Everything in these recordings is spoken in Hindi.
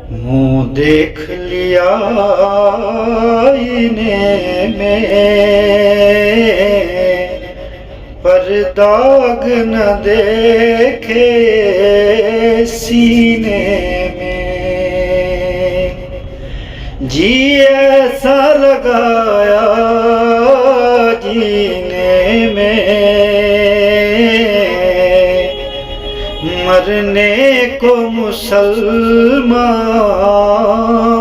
मुँह देख लिया आईने में, पर दाग न देखे सीने में। जी ऐसा लगाया जीने में, मरने को मुसलमान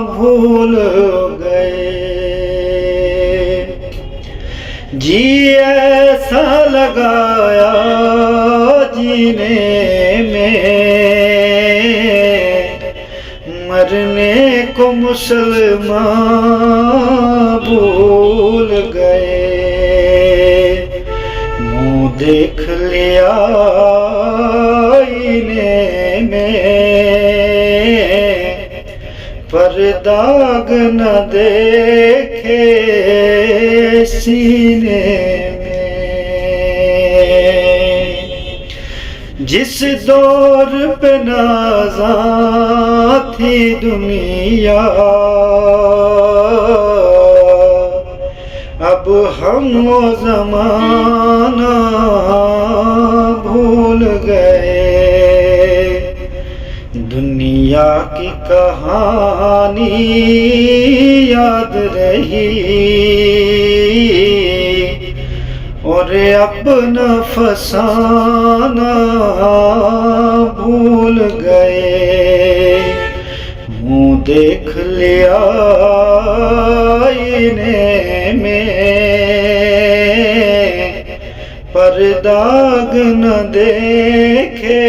भूल गए। जी ऐसा लगाया जीने में, मरने को मुसलमान भूल गए। मुँह देख लिया आईने में, पर दाग न देखे सीने में। जिस दौर पे नाज़ा थी दुनिया, अब हम वो ज़माना भूल गए। दुनिया की कहानी याद रही और अपना फसाना भूल गए। मुँह देख लिया आईने में, पर दाग न देखे